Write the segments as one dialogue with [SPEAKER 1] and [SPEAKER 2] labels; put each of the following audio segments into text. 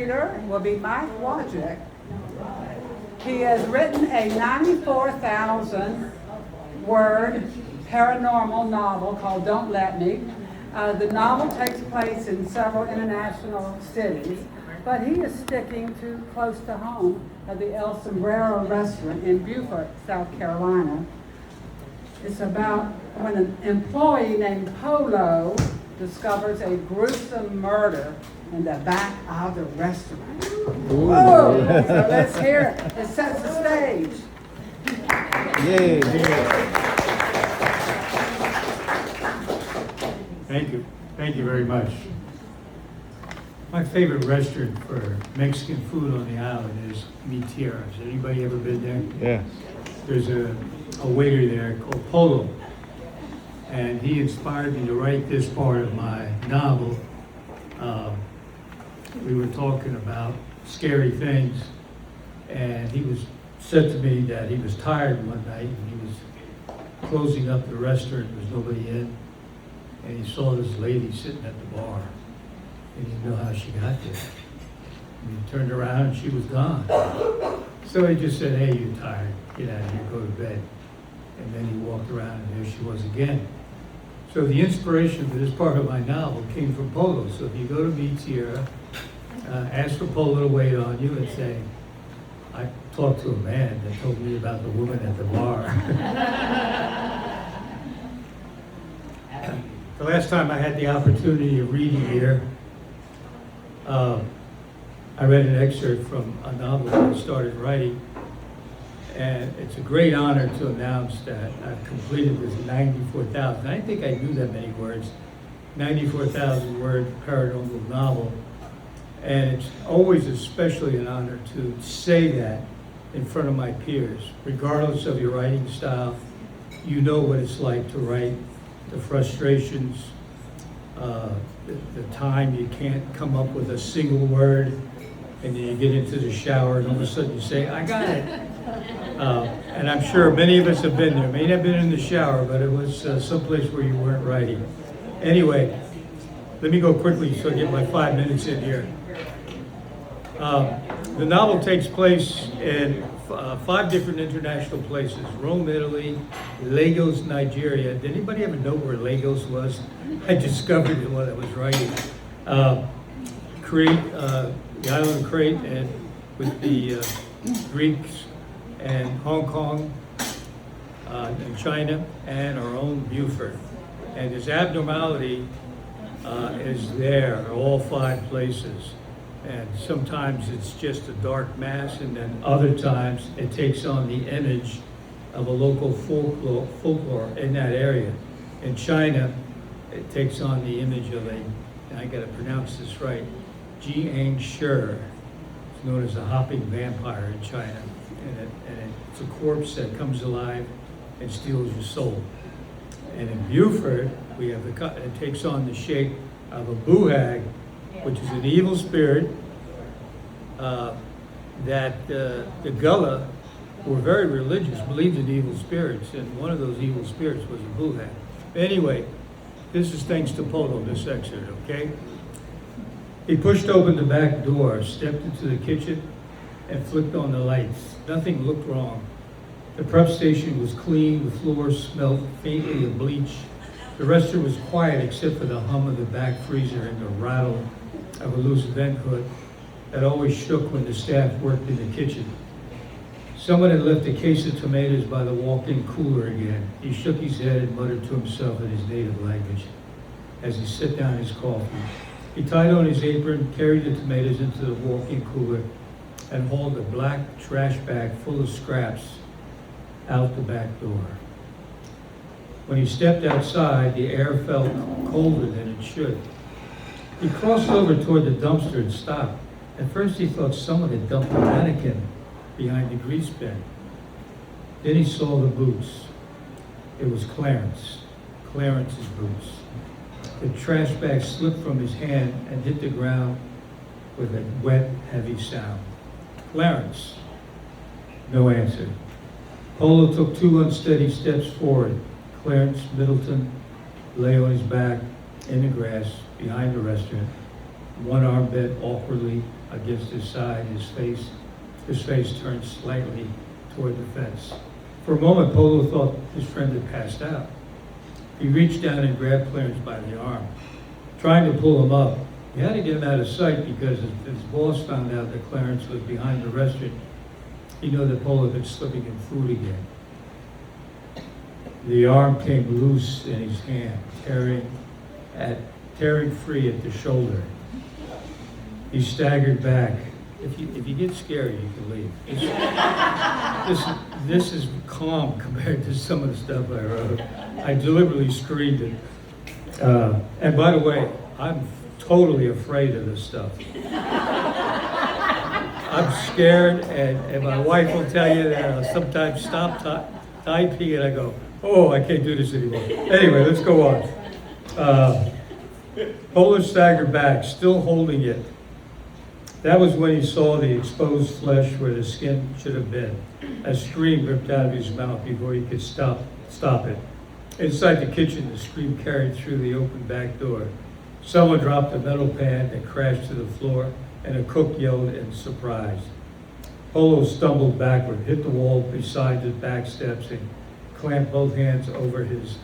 [SPEAKER 1] Reader will be Mike Wojcik. He has written a 94,000 word paranormal novel called Don't Let Me. The novel takes place in several international cities, but he is sticking to close to home at the El Sombrero restaurant in Beaufort, South Carolina. It's about when an employee named Polo discovers a gruesome murder in the back of the restaurant. Whoa! So let's hear it. It sets the stage.
[SPEAKER 2] Yay!
[SPEAKER 3] Thank you very much. My favorite restaurant for Mexican food on the island is Mi Tierra. Has anybody ever been there?
[SPEAKER 2] Yeah.
[SPEAKER 3] There's a waiter there called Polo, and he inspired me to write this part of my novel. We were talking about scary things, and he said to me that he was tired one night, and he was closing up the restaurant. There was nobody in, and he saw this lady sitting at the bar. He didn't know how she got there. And he turned around, and she was gone. So he just said, "Hey, you're tired. Get out of here. Go to bed." And then he walked around, and there she was again. So the inspiration for this part of my novel came from Polo. So if you go to Mi Tierra, ask for Polo to wait on you and say, "I talked to a man that told me about the woman at the bar." The last time I had the opportunity of reading here, I read an excerpt from a novel that I started writing, and it's a great honor to announce that I've completed this 94,000. I didn't think I knew that many words. 94,000 word paranormal novel. And it's always especially an honor to say that in front of my peers. Regardless of your writing style, you know what it's like to write, the frustrations, the time you can't come up with a single word, and then you get into the shower and all of a sudden you say, "I got it." And I'm sure many of us have been there. May not have been in the shower, but it was someplace where you weren't writing. Anyway, let me go quickly so I get my 5 minutes in here. The novel takes place in 5 different international places: Rome, Italy, Lagos, Nigeria. Did anybody ever know where Lagos was? I discovered it while I was writing. Crete, the island of Crete, and with the Greeks, and Hong Kong, and China, and our own Beaufort. And this abnormality is there in all 5 places. And sometimes it's just a dark mass, and then other times it takes on the image of a local folklore in that area. In China, it takes on the image of and I gotta pronounce this right, Jiang Shi. It's known as a hopping vampire in China. And it's a corpse that comes alive and steals your soul. And in Beaufort, we have it takes on the shape of a buhag, which is an evil spirit that the Gullah were very religious, believed in evil spirits, and one of those evil spirits was a buhag. Anyway, this is thanks to Polo, this excerpt, okay? He pushed open the back door, stepped into the kitchen, and flicked on the lights. Nothing looked wrong. The prep station was clean, the floors smelled faintly of bleach. The restaurant was quiet except for the hum of the back freezer and the rattle of a loose vent hood that always shook when the staff worked in the kitchen. Someone had left a case of tomatoes by the walk-in cooler again. He shook his head and muttered to himself in his native language as he set down his coffee. He tied on his apron, carried the tomatoes into the walk-in cooler, and hauled a black trash bag full of scraps out the back door. When he stepped outside, the air felt colder than it should. He crossed over toward the dumpster and stopped. At first he thought someone had dumped a mannequin behind the grease bin. Then he saw the boots. It was Clarence's boots. The trash bag slipped from his hand and hit the ground with a wet, heavy sound. Clarence. No answer. Polo took 2 unsteady steps forward. Clarence Middleton lay on his back in the grass behind the restaurant. one arm bent awkwardly against his side, his face turned slightly toward the fence. For a moment, Polo thought his friend had passed out. He reached down and grabbed Clarence by the arm, trying to pull him up. He had to get him out of sight because if his boss found out that Clarence was behind the restaurant, he knew that Polo had been slipping him food again. The arm came loose in his hand, tearing free at the shoulder. He staggered back. If you get scared, you can leave. This is calm compared to some of the stuff I wrote. I deliberately screened it. And by the way, I'm totally afraid of this stuff. I'm scared, and my wife will tell you that I'll sometimes stop typing and I go, oh, I can't do this anymore. Anyway, let's go on. Polo staggered back, still holding it. That was when he saw the exposed flesh where the skin should have been. A scream ripped out of his mouth before he could stop it. Inside the kitchen, the scream carried through the open back door. Someone dropped a metal pan that crashed to the floor, and a cook yelled in surprise. Polo stumbled backward, hit the wall beside the back steps, and clamped both hands over his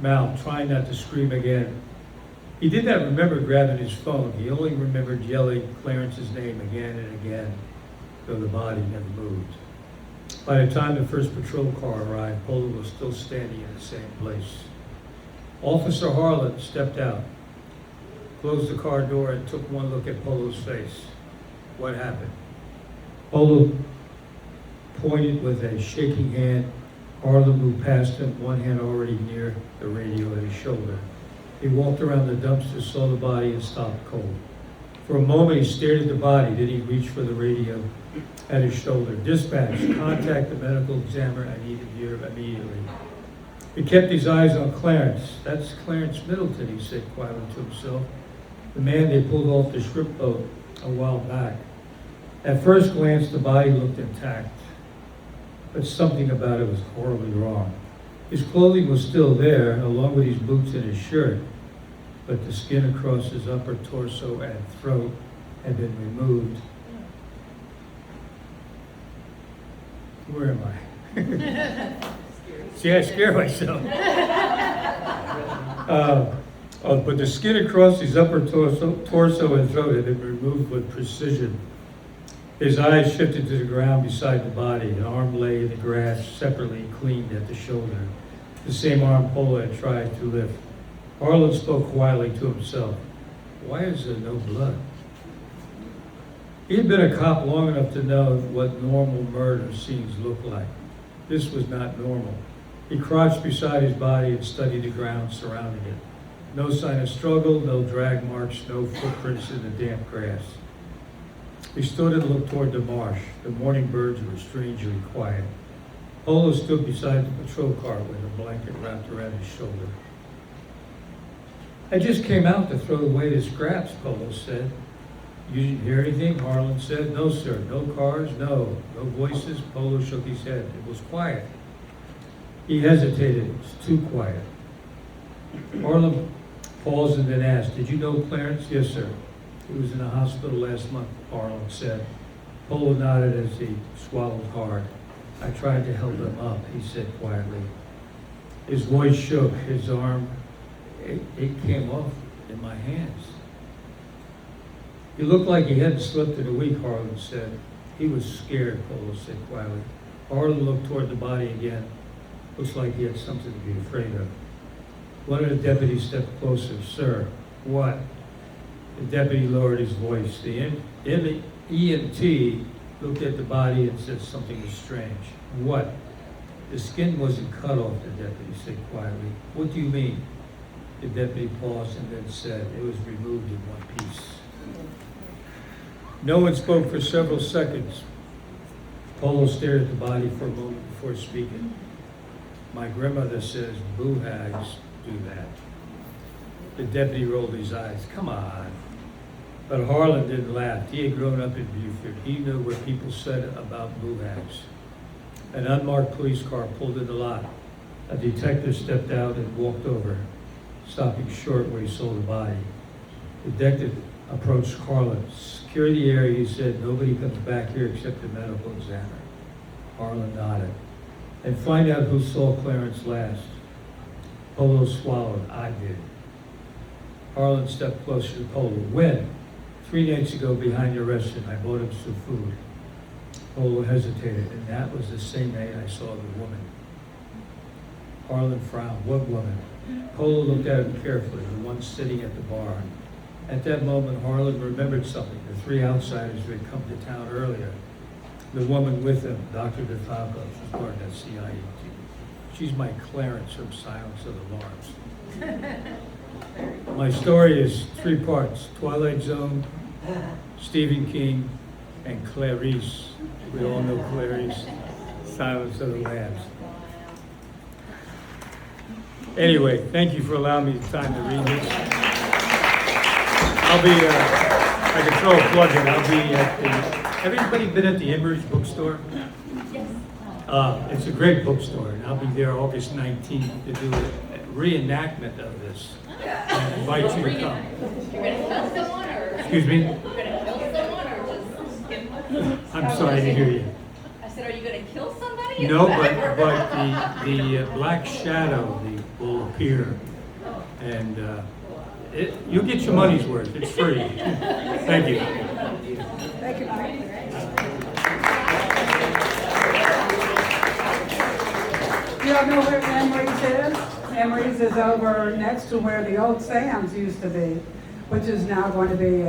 [SPEAKER 3] mouth, trying not to scream again. He did not remember grabbing his phone. He only remembered yelling Clarence's name again and again, though the body never moved. By the time the first patrol car arrived, Polo was still standing in the same place. Officer Harlan stepped out, closed the car door, and took one look at Polo's face. What happened? Polo pointed with a shaking hand. Harlan moved past him, one hand already near the radio at his shoulder. He walked around the dumpster, saw the body, and stopped cold. For a moment, he stared at the body. Then he reached for the radio at his shoulder. Dispatch, contact the medical examiner. I need him here immediately. He kept his eyes on Clarence. That's Clarence Middleton, he said quietly to himself. The man they pulled off the shrimp boat a while back. At first glance, the body looked intact, but something about it was horribly wrong. His clothing was still there, along with his boots and his shirt, but the skin across his upper torso and throat had been removed. Where am I? See, I scare myself. But the skin across his upper torso and throat had been removed with precision. His eyes shifted to the ground beside the body. An arm lay in the grass, separately cleaned at the shoulder. The same arm Polo had tried to lift. Harlan spoke quietly to himself. Why is there no blood? He had been a cop long enough to know what normal murder scenes look like. This was not normal. He crouched beside his body and studied the ground surrounding it. No sign of struggle, no drag marks, no footprints in the damp grass. He stood and looked toward the marsh. The morning birds were strangely quiet. Polo stood beside the patrol car with a blanket wrapped around his shoulder. I just came out to throw away the scraps, Polo said. You didn't hear anything? Harlan said. No, sir. No cars, no voices. Polo shook his head. It was quiet. He hesitated. It was too quiet. Harlan paused and then asked, did you know Clarence? Yes, sir. He was in the hospital last month, Harlan said. Polo nodded as he swallowed hard. I tried to help him up, he said quietly. His voice shook. His arm, it came off in my hands. He looked like he hadn't slept in a week, Harlan said. He was scared, Polo said quietly. Harlan looked toward the body again. Looks like he had something to be afraid of. One of the deputies stepped closer. Sir, what? The deputy lowered his voice. The EMT looked at the body and said something was strange. What? The skin wasn't cut off, the deputy said quietly. What do you mean? The deputy paused and then said, it was removed in one piece. No one spoke for several seconds. Polo stared at the body for a moment before speaking. My grandmother says boo hags do that. The deputy rolled his eyes. Come on. But Harlan didn't laugh. He had grown up in Beaufort. He knew what people said about boo hags. An unmarked police car pulled in the lot. A detective stepped out and walked over, stopping short where he saw the body. Detective approached Harlan. Secure the area, he said. Nobody comes back here except the medical examiner. Harlan nodded. And find out who saw Clarence last. Polo swallowed. I did. Harlan stepped closer to Polo. When? 3 nights ago behind your restaurant, I bought him some food. Polo hesitated, and that was the same night I saw the woman. Harlan frowned. What woman? Polo looked at him carefully, the one sitting at the bar. At that moment, Harlan remembered something. The 3 outsiders who had come to town earlier. The woman with him, Dr. DeFalco, she's part of that CIA team. She's my Clarence from Silence of the Lambs. My story is 3 parts: Twilight Zone, Stephen King, and Clarice. We all know Clarice, Silence of the Lambs. Anyway, thank you for allowing me the time to read this. I'll be, I can throw a plug in. I'll be at the, have anybody been at the Emery's bookstore?
[SPEAKER 4] Yes.
[SPEAKER 3] It's a great bookstore, and I'll be there August 19th to do a reenactment of this. I invite you to come.
[SPEAKER 4] You're gonna kill someone or?
[SPEAKER 3] Excuse me?
[SPEAKER 4] You're gonna kill someone or just skip?
[SPEAKER 3] I'm sorry, I didn't hear you.
[SPEAKER 4] I said, are you gonna kill somebody?
[SPEAKER 3] No, but the Black Shadow will appear, and you'll get your money's worth. It's free. Thank you.
[SPEAKER 1] Thank you, Mike. You all know where Emery's is? Emery's is over next to where the old Sam's used to be, which is now going to be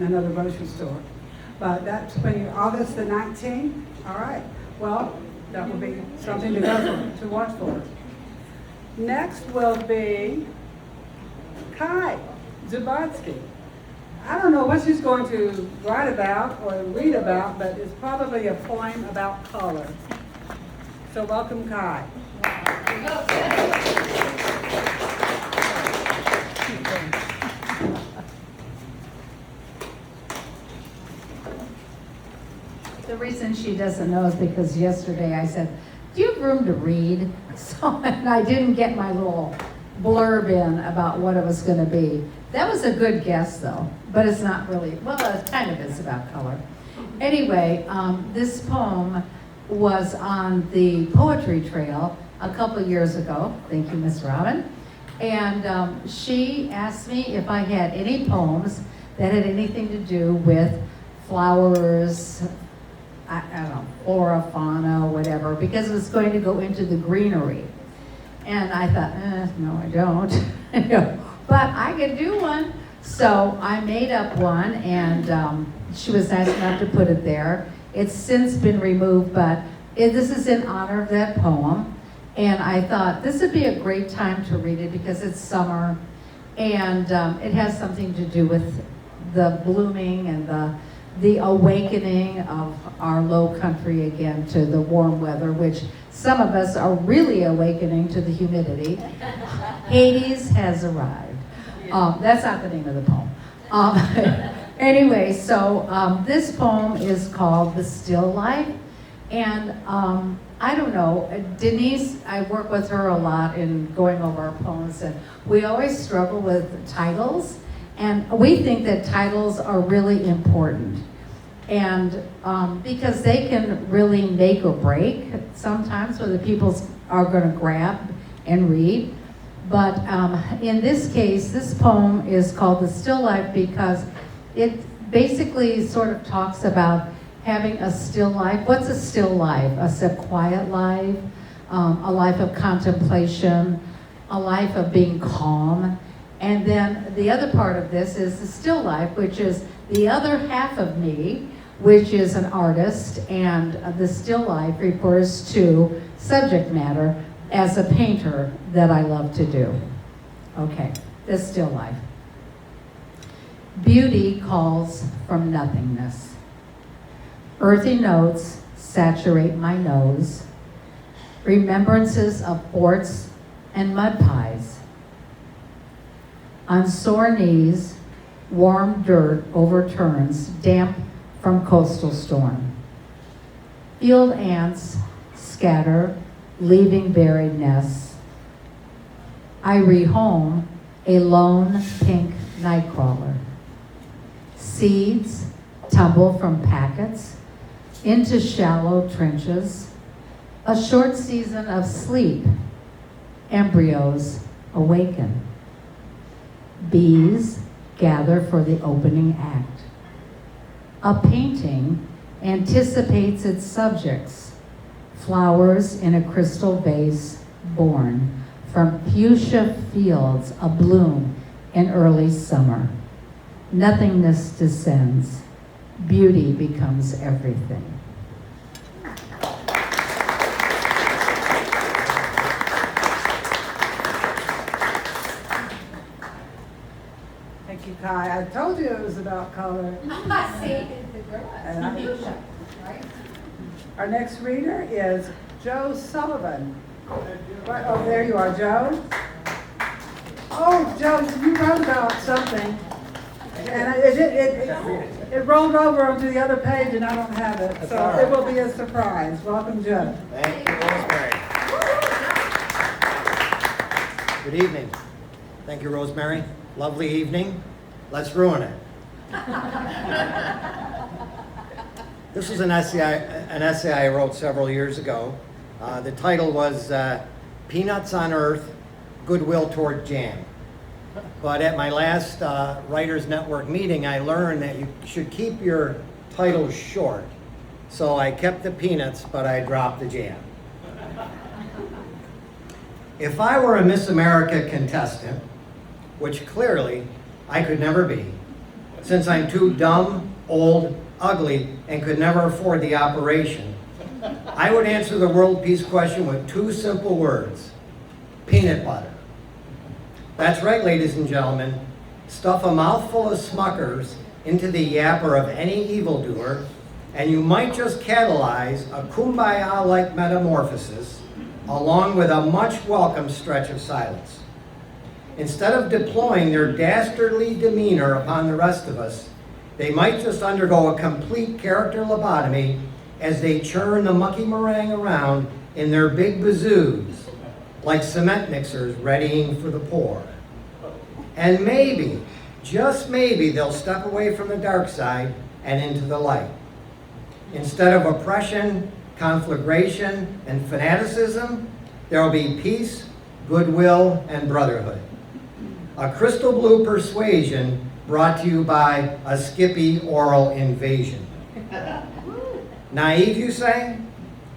[SPEAKER 1] another grocery store. But that's when August the 19th. All right. Well, that will be something to go for, to watch for. Next will be Kai Zubatsky. I don't know what she's going to write about or read about, but it's probably a poem about color. So welcome, Kai.
[SPEAKER 5] The reason she doesn't know is because yesterday I said, do you have room to read? So, and I didn't get my little blurb in about what it was going to be. That was a good guess though, but it's not really, well, it kind of is about color. Anyway, this poem was on the poetry trail a couple years ago. Thank you, Miss Robin. And she asked me if I had any poems that had anything to do with flowers, I don't know, flora, fauna, whatever, because it was going to go into the greenery. And I thought, no, I don't. But I could do one. So I made up one, and she was nice enough to put it there. It's since been removed, but this is in honor of that poem. And I thought this would be a great time to read it because it's summer, and it has something to do with the blooming and the awakening of our low country again to the warm weather, which some of us are really awakening to the humidity. Hades has arrived. That's not the name of the poem. Anyway, so this poem is called The Still Life. And I don't know, Denise, I work with her a lot in going over our poems, and we always struggle with titles. And we think that titles are really important. And because they can really make or break sometimes whether people are going to grab and read. But in this case, this poem is called The Still Life because it basically sort of talks about having a still life. What's a still life? A quiet life, a life of contemplation, a life of being calm. And then the other part of this is the still life, which is the other half of me, which is an artist, and the still life refers to subject matter as a painter that I love to do. Okay, the still life. Beauty calls from nothingness. Earthy notes saturate my nose. Remembrances of forts and mud pies. On sore knees, warm dirt overturns, damp from coastal storm. Field ants scatter, leaving buried nests. I rehome a lone pink nightcrawler. Seeds tumble from packets into shallow trenches. A short season of sleep. Embryos awaken. Bees gather for the opening act. A painting anticipates its subjects. Flowers in a crystal vase born from fuchsia fields abloom in early summer. Nothingness descends. Beauty becomes everything.
[SPEAKER 1] Thank you, Kai. I told you it was about color.
[SPEAKER 5] See,
[SPEAKER 1] And our next reader is Joe Sullivan. Right, oh, there you are, Joe. Oh, Joe, you wrote about something. And it rolled over onto the other page and I don't have it. So it will be a surprise. Welcome, Joe.
[SPEAKER 6] Thank you, Rosemary. Good evening. Thank you, Rosemary. Lovely evening. Let's ruin it. This was an essay I wrote several years ago. The title was Peanuts on Earth, Goodwill Toward Jam. But at my last Writers Network meeting, I learned that you should keep your titles short. So I kept the peanuts, but I dropped the jam. If I were a Miss America contestant, which clearly I could never be, since I'm too dumb, old, ugly, and could never afford the operation, I would answer the world peace question with two simple words: peanut butter. That's right, ladies and gentlemen. Stuff a mouthful of Smuckers into the yapper of any evildoer, and you might just catalyze a kumbaya-like metamorphosis, along with a much welcome stretch of silence. Instead of deploying their dastardly demeanor upon the rest of us, they might just undergo a complete character lobotomy as they churn the mucky meringue around in their big bazoos, like cement mixers readying for the pour. And maybe, just maybe, they'll step away from the dark side and into the light. Instead of oppression, conflagration, and fanaticism, there will be peace, goodwill, and brotherhood. A crystal blue persuasion brought to you by a Skippy oral invasion. Naive, you say?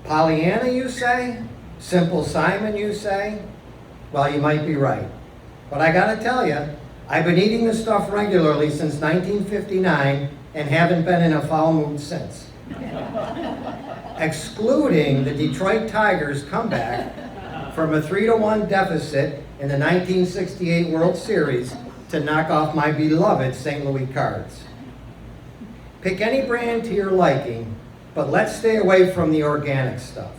[SPEAKER 6] Pollyanna, you say? Simple Simon, you say? Well, you might be right. But I gotta tell you, I've been eating this stuff regularly since 1959 and haven't been in a foul mood since. Excluding the Detroit Tigers' comeback from a 3-1 deficit in the 1968 World Series to knock off my beloved St. Louis Cards. Pick any brand to your liking, but let's stay away from the organic stuff.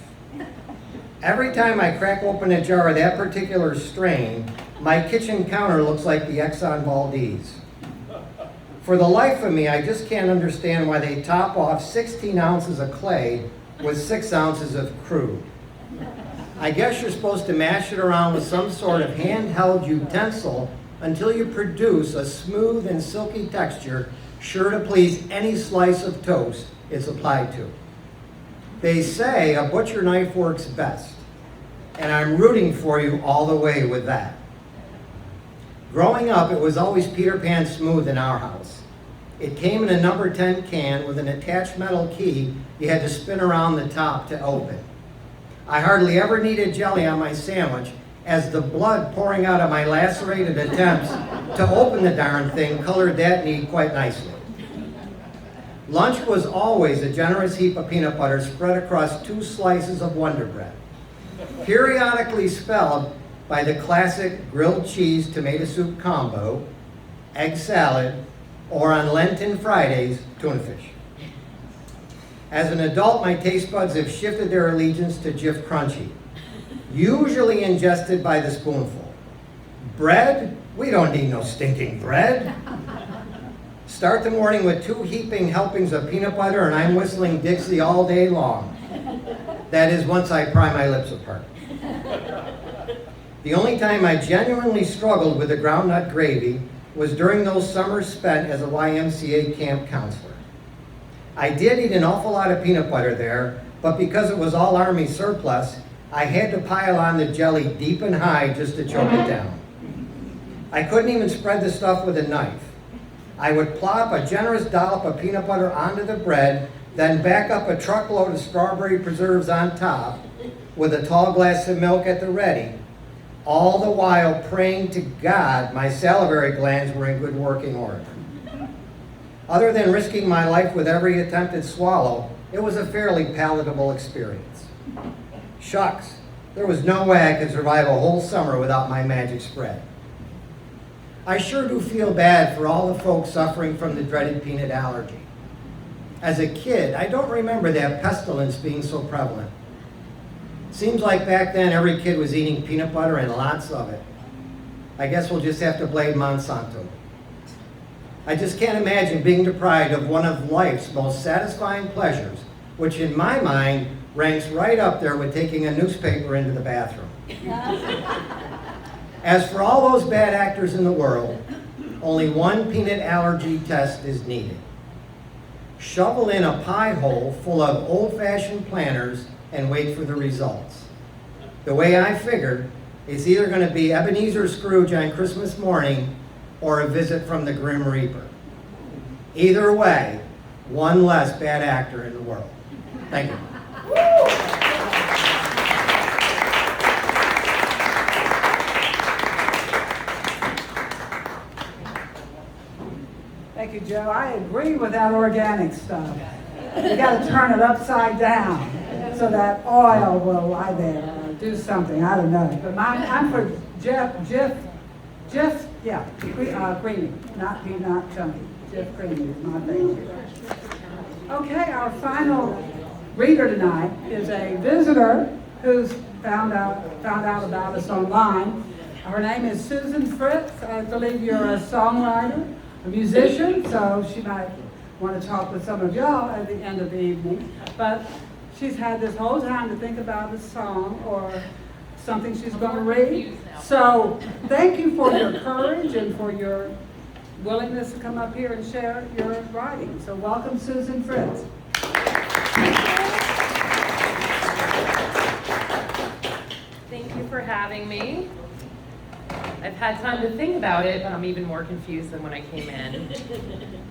[SPEAKER 6] Every time I crack open a jar of that particular strain, my kitchen counter looks like the Exxon Valdez. For the life of me, I just can't understand why they top off 16 ounces of clay with 6 ounces of crude. I guess you're supposed to mash it around with some sort of handheld utensil until you produce a smooth and silky texture sure to please any slice of toast it's applied to. They say a butcher knife works best, and I'm rooting for you all the way with that. Growing up, it was always Peter Pan smooth in our house. It came in a number 10 can with an attached metal key you had to spin around the top to open. I hardly ever needed jelly on my sandwich, as the blood pouring out of my lacerated attempts to open the darn thing colored that need quite nicely. Lunch was always a generous heap of peanut butter spread across 2 slices of Wonder Bread, periodically spelled by the classic grilled cheese tomato soup combo, egg salad, or on Lenten Fridays, tuna fish. As an adult, my taste buds have shifted their allegiance to Jif Crunchy, usually ingested by the spoonful. Bread? We don't need no stinking bread. Start the morning with 2 heaping helpings of peanut butter and I'm whistling Dixie all day long. That is, once I pry my lips apart. The only time I genuinely struggled with the groundnut gravy was during those summers spent as a YMCA camp counselor. I did eat an awful lot of peanut butter there, but because it was all Army surplus, I had to pile on the jelly deep and high just to choke it down. I couldn't even spread the stuff with a knife. I would plop a generous dollop of peanut butter onto the bread, then back up a truckload of strawberry preserves on top with a tall glass of milk at the ready, all the while praying to God my salivary glands were in good working order. Other than risking my life with every attempted swallow, it was a fairly palatable experience. Shucks, there was no way I could survive a whole summer without my magic spread. I sure do feel bad for all the folks suffering from the dreaded peanut allergy. As a kid, I don't remember that pestilence being so prevalent. Seems like back then every kid was eating peanut butter and lots of it. I guess we'll just have to blame Monsanto. I just can't imagine being deprived of one of life's most satisfying pleasures, which in my mind ranks right up there with taking a newspaper into the bathroom. As for all those bad actors in the world, only one peanut allergy test is needed. Shovel in a pie hole full of old-fashioned planters and wait for the results. The way I figured, it's either going to be Ebenezer Scrooge on Christmas morning or a visit from the Grim Reaper. Either way, one less bad actor in the world. Thank you.
[SPEAKER 1] Thank you, Joe. I agree with that organic stuff. You got to turn it upside down so that oil will lie there or do something. I don't know. But I'm for Creamy, not peanut chunky. Jeff Creamy is my favorite. Okay, our final reader tonight is a visitor who's found out about us online. Her name is Susan Fritz. I believe you're a songwriter, a musician, so she might want to talk with some of y'all at the end of the evening. But she's had this whole time to think about a song or something she's going to read. So thank you for your courage and for your willingness to come up here and share your writing. So welcome, Susan Fritz.
[SPEAKER 7] Thank you for having me. I've had time to think about it, but I'm even more confused than when I came in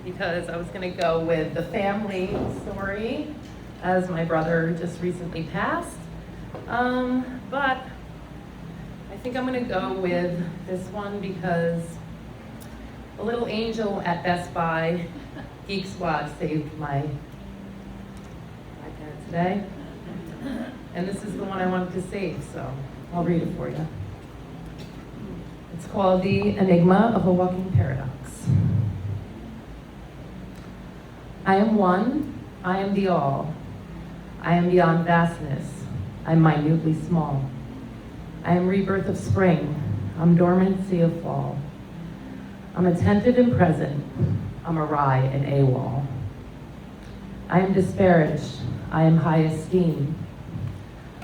[SPEAKER 7] because I was going to go with the family story as my brother just recently passed. But I think I'm going to go with this one because a little angel at Best Buy Geek Squad saved my iPad today. And this is the one I wanted to save, so I'll read it for you. It's called The Enigma of a Walking Paradox. I am one, I am the all. I am beyond vastness, I'm minutely small. I am rebirth of spring, I'm dormancy of fall. I'm attentive and present, I'm awry and AWOL. I am disparaged, I am high esteem.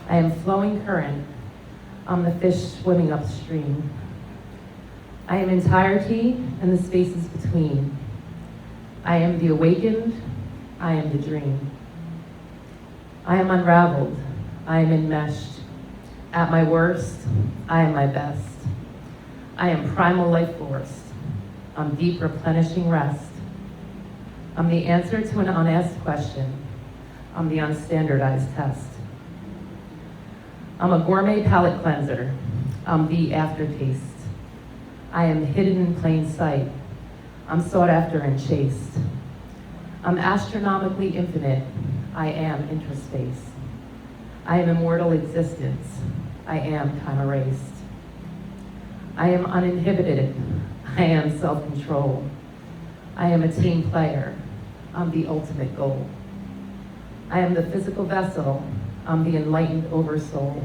[SPEAKER 7] I am flowing current, I'm the fish swimming upstream. I am entirety and the spaces between. I am the awakened, I am the dream. I am unraveled, I am enmeshed. At my worst, I am my best. I am primal life force, I'm deep replenishing rest. I'm the answer to an unasked question, I'm the unstandardized test. I'm a gourmet palate cleanser, I'm the aftertaste. I am hidden in plain sight, I'm sought after and chased. I'm astronomically infinite, I am interspace. I am immortal existence, I am time erased. I am uninhibited, I am self-control. I am a team player, I'm the ultimate goal. I am the physical vessel, I'm the enlightened oversoul.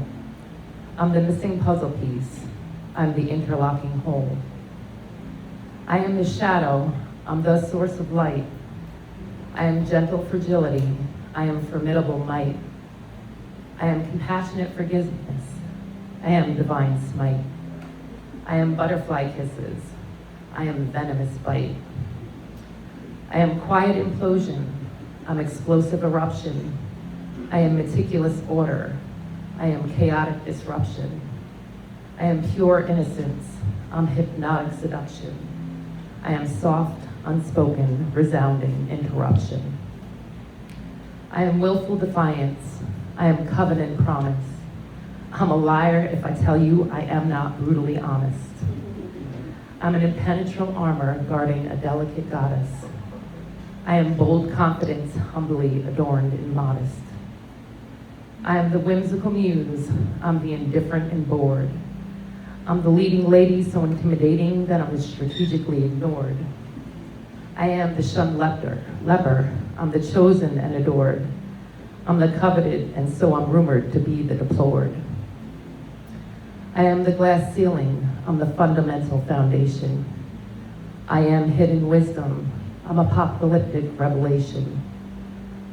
[SPEAKER 7] I'm the missing puzzle piece, I'm the interlocking whole. I am the shadow, I'm the source of light. I am gentle fragility, I am formidable might. I am compassionate forgiveness, I am divine smite. I am butterfly kisses, I am venomous bite. I am quiet implosion. I'm explosive eruption. I am meticulous order. I am chaotic disruption. I am pure innocence. I'm hypnotic seduction. I am soft, unspoken, resounding interruption. I am willful defiance. I am covenant promise. I'm a liar if I tell you I am not brutally honest. I'm an impenetrable armor guarding a delicate goddess. I am bold confidence, humbly adorned and modest. I am the whimsical muse. I'm the indifferent and bored. I'm the leading lady so intimidating that I'm strategically ignored. I am the shunned leper. I'm the chosen and adored. I'm the coveted, and so I'm rumored to be the deplored. I am the glass ceiling. I'm the fundamental foundation. I am hidden wisdom. I'm apocalyptic revelation.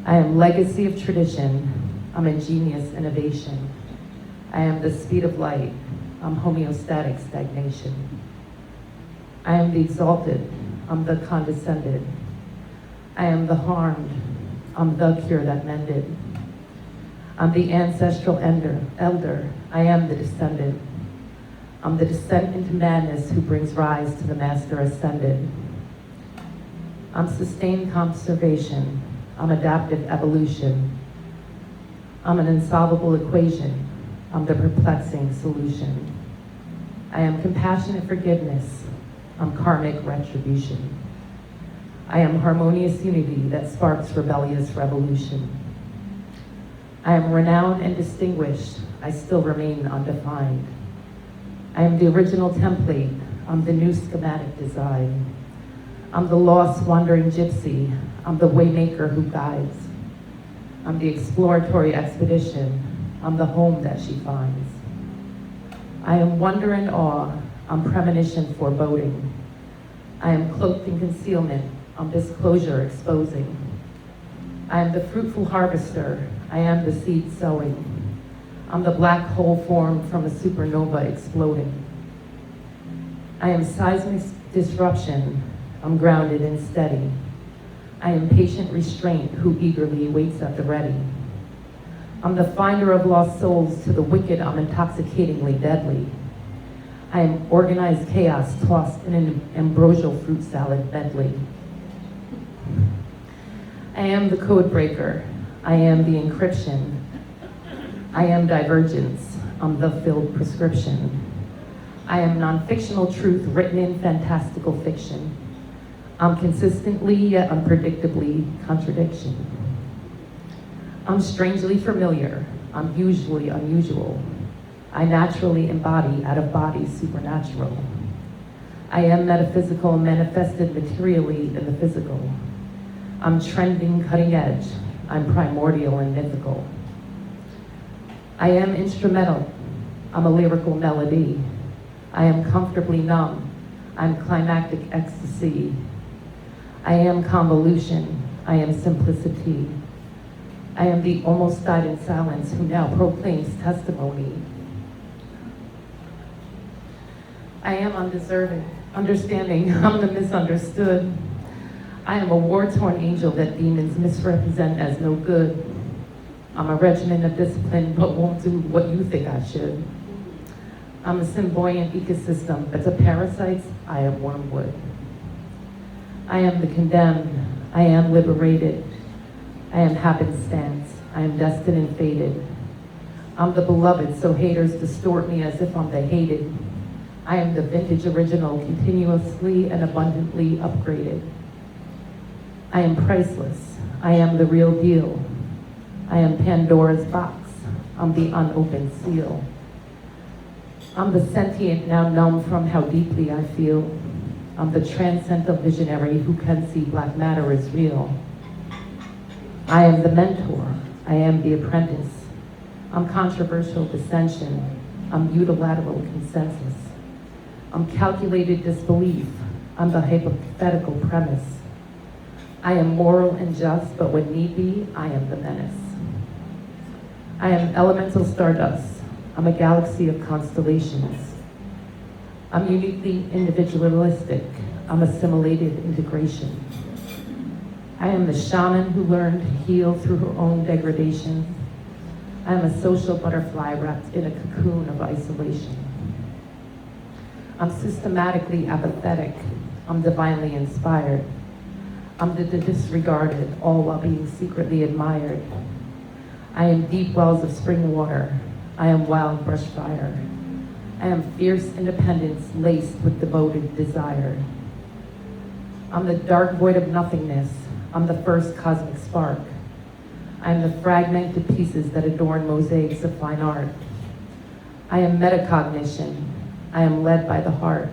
[SPEAKER 7] I am legacy of tradition. I'm ingenious innovation. I am the speed of light. I'm homeostatic stagnation. I am the exalted. I'm the condescended. I am the harmed. I'm the cure that mended. I'm the ancestral elder. I am the descendant. I'm the descent into madness who brings rise to the master ascended. I'm sustained conservation. I'm adaptive evolution. I'm an insolvable equation. I'm the perplexing solution. I am compassionate forgiveness. I'm karmic retribution. I am harmonious unity that sparks rebellious revolution. I am renowned and distinguished. I still remain undefined. I am the original template. I'm the new schematic design. I'm the lost wandering gypsy. I'm the waymaker who guides. I'm the exploratory expedition. I'm the home that she finds. I am wonder and awe. I'm premonition foreboding. I am cloaked in concealment. I'm disclosure exposing. I am the fruitful harvester. I am the seed sowing. I'm the black hole formed from a supernova exploding. I am seismic disruption. I'm grounded and steady. I am patient restraint who eagerly waits at the ready. I'm the finder of lost souls. To the wicked, I'm intoxicatingly deadly. I am organized chaos tossed in an ambrosial fruit salad medley. I am the code breaker. I am the encryption. I am divergence. I'm the filled prescription. I am non-fictional truth written in fantastical fiction. I'm consistently yet unpredictably contradiction. I'm strangely familiar. I'm usually unusual. I naturally embody out of body supernatural. I am metaphysical manifested materially in the physical. I'm trending cutting edge. I'm primordial and mythical. I am instrumental. I'm a lyrical melody. I am comfortably numb. I'm climactic ecstasy. I am convolution. I am simplicity. I am the almost died in silence who now proclaims testimony. I am undeserving, understanding. I'm the misunderstood. I am a war-torn angel that demons misrepresent as no good. I'm a regimen of discipline, but won't do what you think I should. I'm a symbiotic ecosystem, but to parasites, I am wormwood. I am the condemned. I am liberated. I am happenstance. I am destined and fated. I'm the beloved, so haters distort me as if I'm the hated. I am the vintage original, continuously and abundantly upgraded. I am priceless. I am the real deal. I am Pandora's box. I'm the unopened seal. I'm the sentient, now numb from how deeply I feel. I'm the transcendental visionary who can see black matter is real. I am the mentor. I am the apprentice. I'm controversial dissension. I'm unilateral consensus. I'm calculated disbelief. I'm the hypothetical premise. I am moral and just, but when need be, I am the menace. I am elemental stardust. I'm a galaxy of constellations. I'm uniquely individualistic. I'm assimilated integration. I am the shaman who learned to heal through her own degradation. I am a social butterfly wrapped in a cocoon of isolation. I'm systematically apathetic. I'm divinely inspired. I'm the disregarded, all while being secretly admired. I am deep wells of spring water. I am wild brush fire. I am fierce independence laced with devoted desire. I'm the dark void of nothingness. I'm the first cosmic spark. I am the fragmented pieces that adorn mosaics of fine art. I am metacognition. I am led by the heart.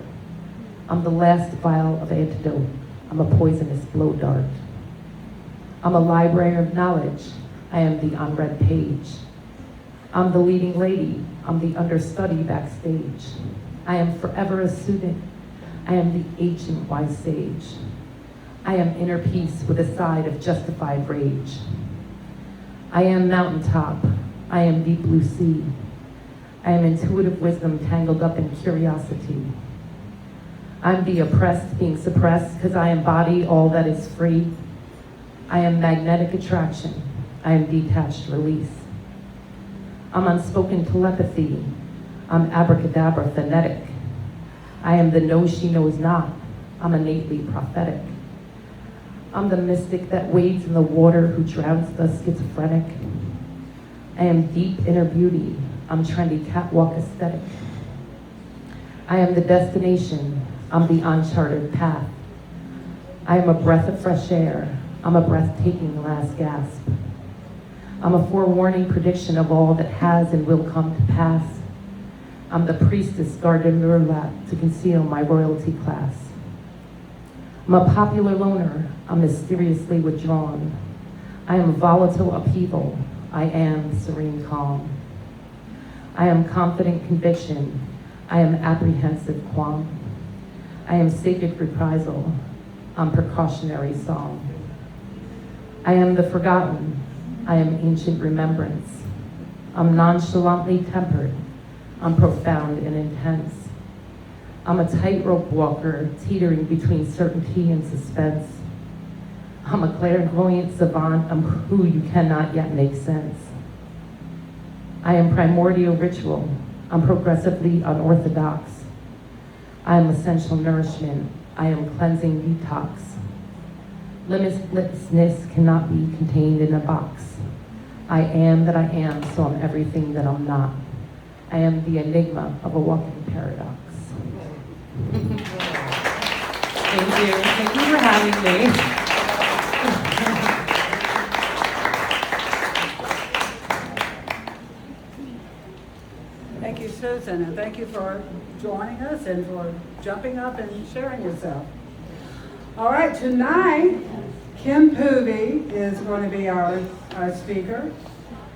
[SPEAKER 7] I'm the last vial of antidote. I'm a poisonous blow dart. I'm a library of knowledge. I am the unread page. I'm the leading lady. I'm the understudy backstage. I am forever a student. I am the ancient wise sage. I am inner peace with a side of justified rage. I am mountaintop. I am deep blue sea. I am intuitive wisdom tangled up in curiosity. I'm the oppressed being suppressed because I embody all that is free. I am magnetic attraction. I am detached release. I'm unspoken telepathy. I'm abracadabra phonetic. I am the know she knows not. I'm innately prophetic. I'm the mystic that wades in the water who drowns the schizophrenic. I am deep inner beauty. I'm trendy catwalk aesthetic. I am the destination. I'm the uncharted path. I am a breath of fresh air. I'm a breathtaking last gasp. I'm a forewarning prediction of all that has and will come to pass. I'm the priestess guarded in burlap to conceal my royalty class. I'm a popular loner. I'm mysteriously withdrawn. I am volatile upheaval. I am serene calm. I am confident conviction. I am apprehensive qualm. I am sacred reprisal. I'm precautionary song. I am the forgotten. I am ancient remembrance. I'm nonchalantly tempered. I'm profound and intense. I'm a tightrope walker teetering between certainty and suspense. I'm a clairvoyant savant. I'm who you cannot yet make sense. I am primordial ritual. I'm progressively unorthodox. I am essential nourishment. I am cleansing detox. Limitlessness cannot be contained in a box. I am that I am, so I'm everything that I'm not. I am the enigma of a walking paradox.
[SPEAKER 8] Thank you. Thank you for having me.
[SPEAKER 1] Thank you, Susan, and thank you for joining us and for jumping up and sharing yourself. All right, tonight, Kim Poovey is going to be our speaker,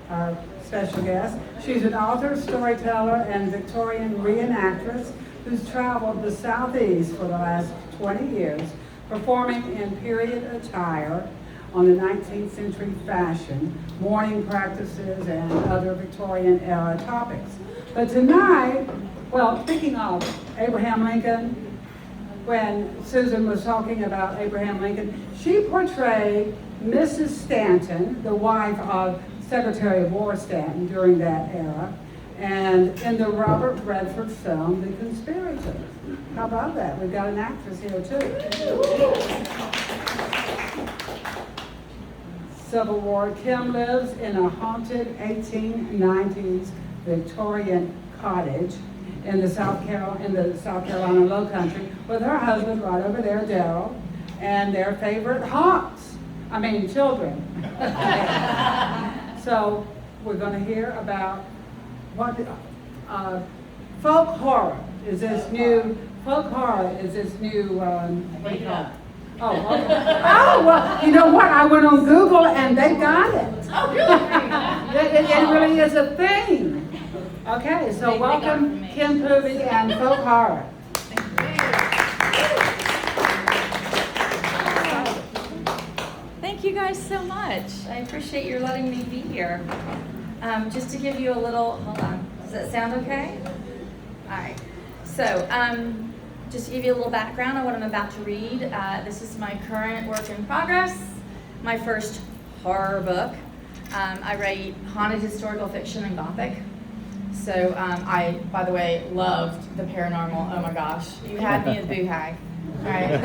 [SPEAKER 1] our special guest. She's an author, storyteller, and Victorian reenactress who's traveled the Southeast for the last 20 years, performing in period attire on the 19th century fashion, mourning practices, and other Victorian era topics. But tonight, well, speaking of Abraham Lincoln, when Susan was talking about Abraham Lincoln, she portrayed Mrs. Stanton, the wife of Secretary of War Stanton during that era, and in the Robert Redford film, The Conspirator. How about that? We've got an actress here too. Civil War. Kim lives in a haunted 1890s Victorian cottage in the South Carolina Low Country with her husband right over there, Daryl, and their favorite children. So we're going to hear about what folk horror is this new. What do you call it? Oh, okay. Oh, well, you know what? I went on Google and they got it.
[SPEAKER 4] Oh, really?
[SPEAKER 1] It really is a thing. Okay, so welcome Kim Poovey and folk horror.
[SPEAKER 9] Thank you guys so much. I appreciate your letting me be here. Just to give you a little, hold on, does that sound okay? All right. So, just to give you a little background on what I'm about to read, this is my current work in progress, my first horror book. I write haunted historical fiction and gothic. So I, by the way, loved the paranormal. Oh my gosh, you had me at Boo Hag. All right.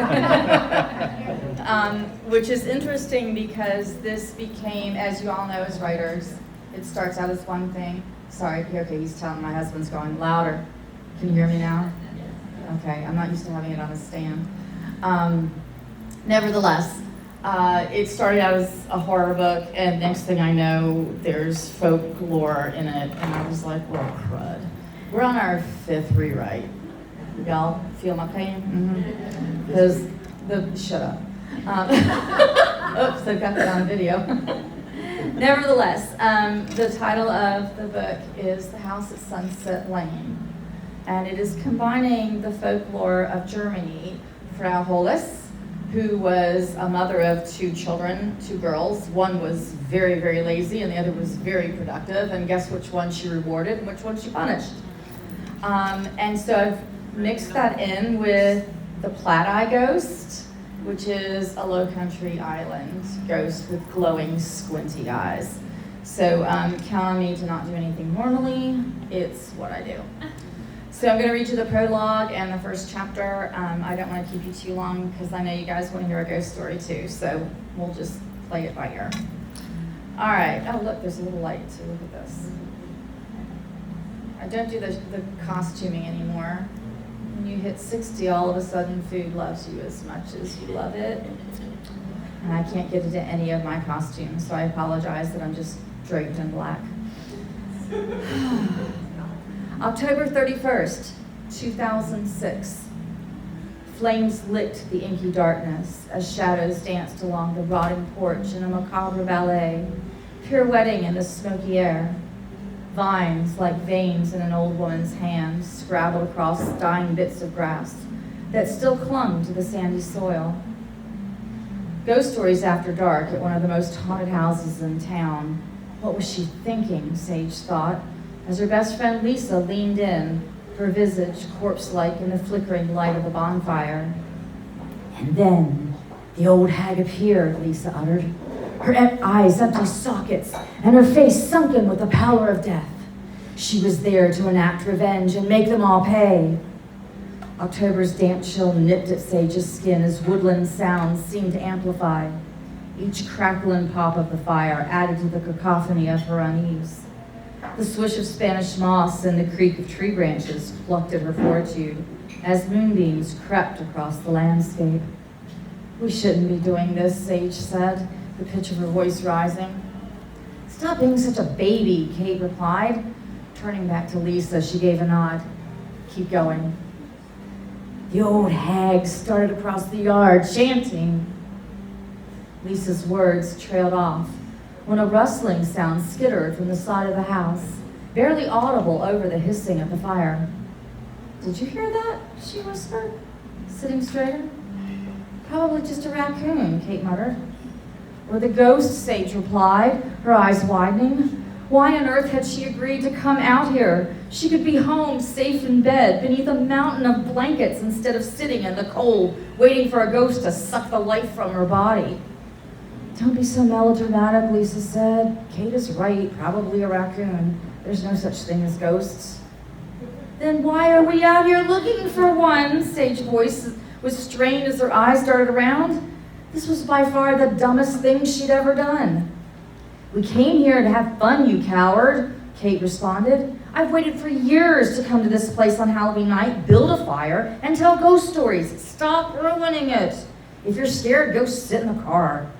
[SPEAKER 9] Which is interesting because this became, as you all know as writers, it starts out as one thing. Sorry, okay, he's telling my husband's going louder. Can you hear me now? Okay, I'm not used to having it on a stand. Nevertheless, it started out as a horror book, and next thing I know, there's folklore in it, and I was like, well, crud. We're on our 5th rewrite. Y'all feel my pain? Because shut up. Oops, I've got that on video. Nevertheless, the title of the book is The House at Sunset Lane, and it is combining the folklore of Germany, Frau Hollis, who was a mother of 2 children, 2 girls. One was very, very lazy, and the other was very productive, and guess which one she rewarded and which one she punished. And so I've mixed that in with the Platt-Eye Ghost, which is a low-country island ghost with glowing, squinty eyes. So count on me to not do anything normally. It's what I do. So I'm going to read you the prologue and the first chapter. I don't want to keep you too long because I know you guys want to hear a ghost story too. So we'll just play it by ear. All right. Oh, look, there's a little light. So look at this. I don't do the costuming anymore. When you hit 60, all of a sudden food loves you as much as you love it. And I can't get into any of my costumes, so I apologize that I'm just draped in black. October 31st, 2006. Flames licked the inky darkness as shadows danced along the rotting porch in a macabre ballet, pirouetting in the smoky air. Vines, like veins in an old woman's hand, scrabbled across dying bits of grass that still clung to the sandy soil. Ghost stories after dark at one of the most haunted houses in town. What was she thinking, Sage thought, as her best friend Lisa leaned in, her visage corpse-like in the flickering light of the bonfire. And then the old hag appeared, Lisa uttered, her eyes empty sockets and her face sunken with the pallor of death. She was there to enact revenge and make them all pay. October's damp chill nipped at Sage's skin as woodland sounds seemed to amplify. Each crackle and pop of the fire added to the cacophony of her unease. The swish of Spanish moss and the creak of tree branches plucked at her fortitude as moonbeams crept across the landscape. We shouldn't be doing this, Sage said, the pitch of her voice rising. Stop being such a baby, Kate replied. Turning back to Lisa, she gave a nod. Keep going. The old hag started across the yard, chanting. Lisa's words trailed off when a rustling sound skittered from the side of the house, barely audible over the hissing of the fire. Did you hear that? She whispered, sitting straighter. Probably just a raccoon, Kate muttered. Or the ghost, Sage replied, her eyes widening. Why on earth had she agreed to come out here? She could be home, safe in bed, beneath a mountain of blankets instead of sitting in the cold, waiting for a ghost to suck the life from her body. Don't be so melodramatic, Lisa said. Kate is right, probably a raccoon. There's no such thing as ghosts. Then why are we out here looking for one? Sage's voice was strained as her eyes darted around. This was by far the dumbest thing she'd ever done. We came here to have fun, you coward, Kate responded. I've waited for years to come to this place on Halloween night, build a fire, and tell ghost stories. Stop ruining it. If you're scared, go sit in the car.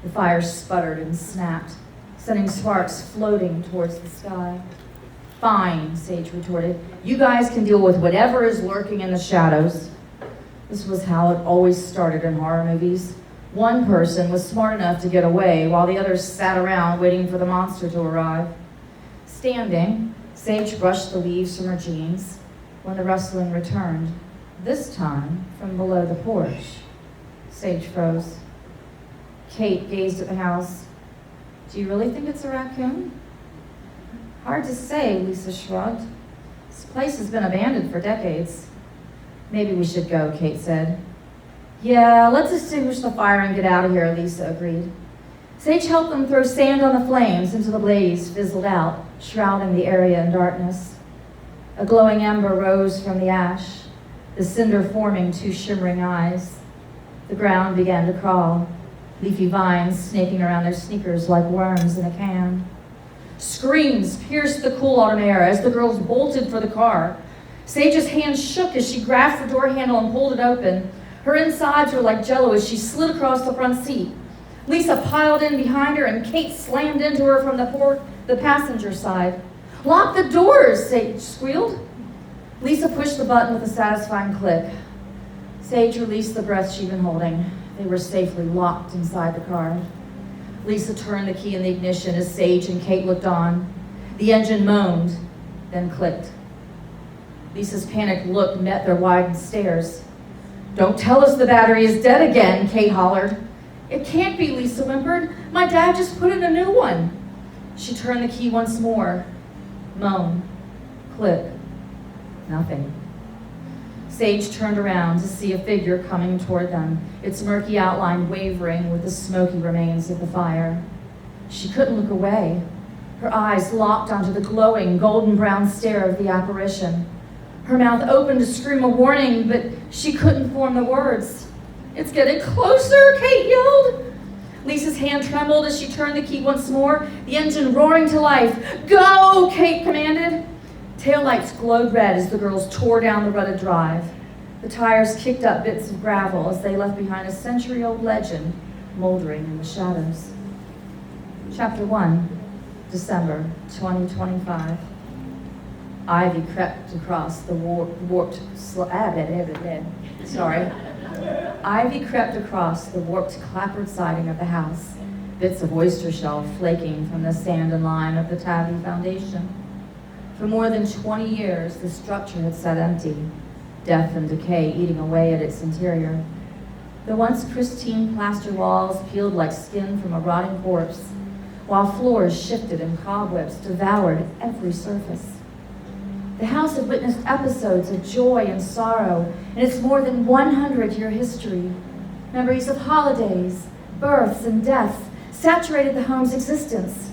[SPEAKER 9] The fire sputtered and snapped, sending sparks floating towards the sky. Fine, Sage retorted. You guys can deal with whatever is lurking in the shadows. This was how it always started in horror movies. One person was smart enough to get away while the others sat around waiting for the monster to arrive. Standing, Sage brushed the leaves from her jeans when the rustling returned, this time from below the porch. Sage froze. Kate gazed at the house. Do you really think it's a raccoon? Hard to say, Lisa shrugged. This place has been abandoned for decades. Maybe we should go, Kate said. Yeah, let's extinguish the fire and get out of here, Lisa agreed. Sage helped them throw sand on the flames until the blaze fizzled out, shrouding the area in darkness. A glowing ember rose from the ash, the cinder forming two shimmering eyes. The ground began to crawl, leafy vines snaking around their sneakers like worms in a can. Screams pierced the cool autumn air as the girls bolted for the car. Sage's hand shook as she grasped the door handle and pulled it open. Her insides were like jello as she slid across the front seat. Lisa piled in behind her and Kate slammed into her from the passenger side. Lock the doors, Sage squealed. Lisa pushed the button with a satisfying click. Sage released the breath she'd been holding. They were safely locked inside the car. Lisa turned the key in the ignition as Sage and Kate looked on. The engine moaned, then clicked. Lisa's panicked look met their widened stares. Don't tell us the battery is dead again, Kate hollered. It can't be, Lisa whimpered. My dad just put in a new one. She turned the key once more. Moan. Click. Nothing. Sage turned around to see a figure coming toward them, its murky outline wavering with the smoky remains of the fire. She couldn't look away. Her eyes locked onto the glowing golden brown stare of the apparition. Her mouth opened to scream a warning, but she couldn't form the words. It's getting closer, Kate yelled. Lisa's hand trembled as she turned the key once more, the engine roaring to life. Go, Kate commanded. Taillights glowed red as the girls tore down the rutted drive. The tires kicked up bits of gravel as they left behind a century-old legend moldering in the shadows. Chapter 1, December 2025. Ivy crept across the Ivy crept across the warped clapboard siding of the house, bits of oyster shell flaking from the sand and lime of the tabby foundation. For more than 20 years, the structure had sat empty, death and decay eating away at its interior. The once pristine plaster walls peeled like skin from a rotting corpse, while floors shifted and cobwebs devoured every surface. The house had witnessed episodes of joy and sorrow in its more than 100-year history. Memories of holidays, births, and deaths saturated the home's existence.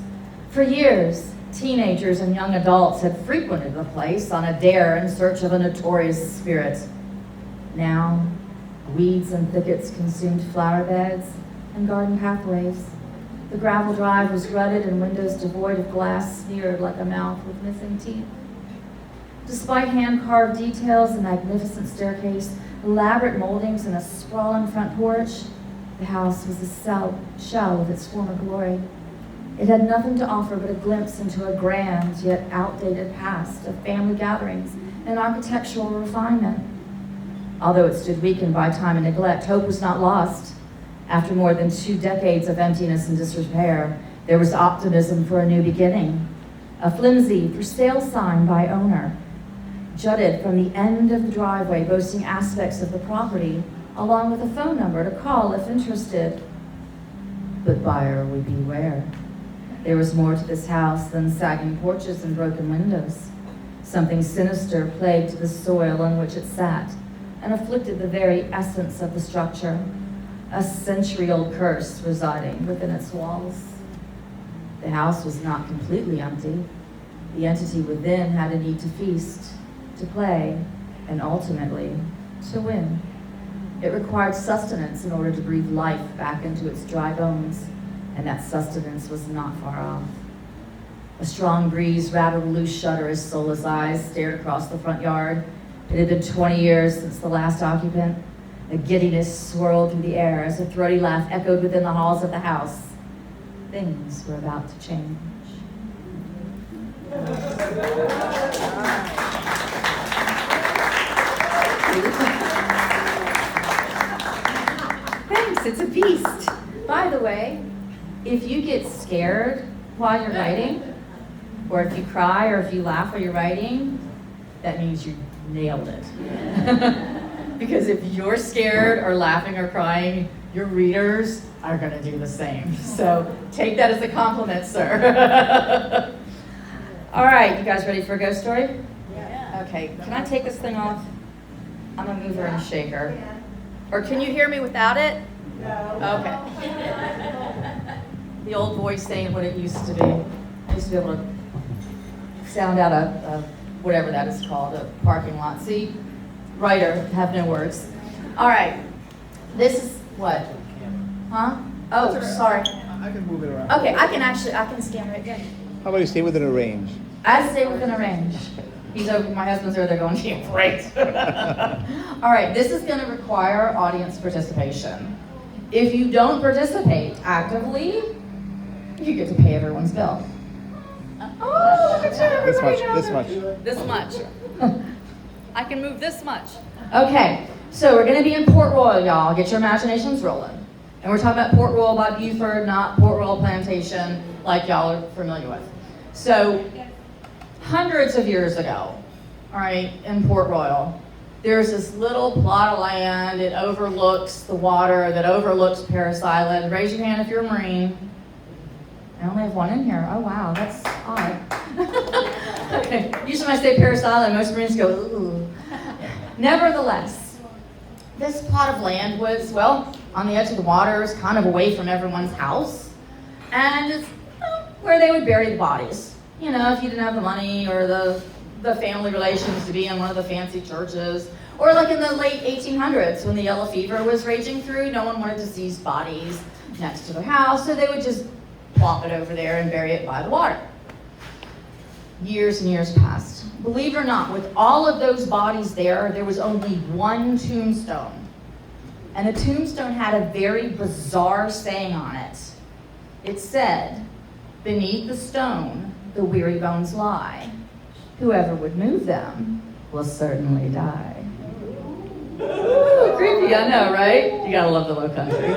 [SPEAKER 9] For years, teenagers and young adults had frequented the place on a dare in search of a notorious spirit. Now, weeds and thickets consumed flower beds and garden pathways. The gravel drive was rutted and windows devoid of glass sneered like a mouth with missing teeth. Despite hand-carved details, a magnificent staircase, elaborate moldings, and a sprawling front porch, the house was a shell of its former glory. It had nothing to offer but a glimpse into a grand yet outdated past of family gatherings and architectural refinement. Although it stood weakened by time and neglect, hope was not lost. After more than 2 decades of emptiness and disrepair, there was optimism for a new beginning. A flimsy for sale sign by owner jutted from the end of the driveway, boasting aspects of the property, along with a phone number to call if interested. But buyer would beware. There was more to this house than sagging porches and broken windows. Something sinister plagued the soil on which it sat and afflicted the very essence of the structure, a century-old curse residing within its walls. The house was not completely empty. The entity within had a need to feast, to play, and ultimately, to win. It required sustenance in order to breathe life back into its dry bones, and that sustenance was not far off. A strong breeze rattled a loose shutter as Sola's eyes stared across the front yard. It had been 20 years since the last occupant. A giddiness swirled through the air as a throaty laugh echoed within the halls of the house. Things were about to change. Thanks, it's a beast. By the way, if you get scared while you're writing, or if you cry or if you laugh while you're writing, that means you nailed it. Because if you're scared or laughing or crying, your readers are gonna do the same. So take that as a compliment, sir. All right, you guys ready for a ghost story? Yeah. Okay, can I take this thing off? I'm gonna move her and shake her. Or can you hear me without it? No. Okay. The old voice ain't what it used to be. I used to be able to sound out a whatever that is called, a parking lot. See? Writer, have no words. All right. This is what? Huh? Oh, sorry.
[SPEAKER 2] I can move it around.
[SPEAKER 9] Okay, I can stand right there.
[SPEAKER 2] How about you stay within a range?
[SPEAKER 9] I stay within a range. My husband's over there going, yeah, great. All right, this is gonna require audience participation. If you don't participate actively, you get to pay everyone's bill. Oh, look at you,
[SPEAKER 2] This much,
[SPEAKER 9] everybody
[SPEAKER 2] this
[SPEAKER 9] knows.
[SPEAKER 2] much.
[SPEAKER 9] This much. I can move this much. Okay, so we're gonna be in Port Royal, y'all. Get your imaginations rolling. And we're talking about Port Royal by Buford, not Port Royal Plantation, like y'all are familiar with. So, hundreds of years ago, all right, in Port Royal, there's this little plot of land. It overlooks the water, that overlooks Paris Island. Raise your hand if you're a Marine. I only have one in here. Oh, wow, that's odd. Okay. Usually when I say Paris Island, most Marines go, ooh. Nevertheless, this plot of land was, well, on the edge of the waters, kind of away from everyone's house, and it's where they would bury the bodies. You know, if you didn't have the money or the family relations to be in one of the fancy churches, or like in the late 1800s when the yellow fever was raging through, no one wanted to seize bodies next to their house, so they would just plop it over there and bury it by the water. Years and years passed. Believe it or not, with all of those bodies there was only one tombstone. And the tombstone had a very bizarre saying on it. It said, "Beneath the stone, the weary bones lie. Whoever would move them will certainly die." Ooh, creepy, I know, right? You gotta love the Low Country.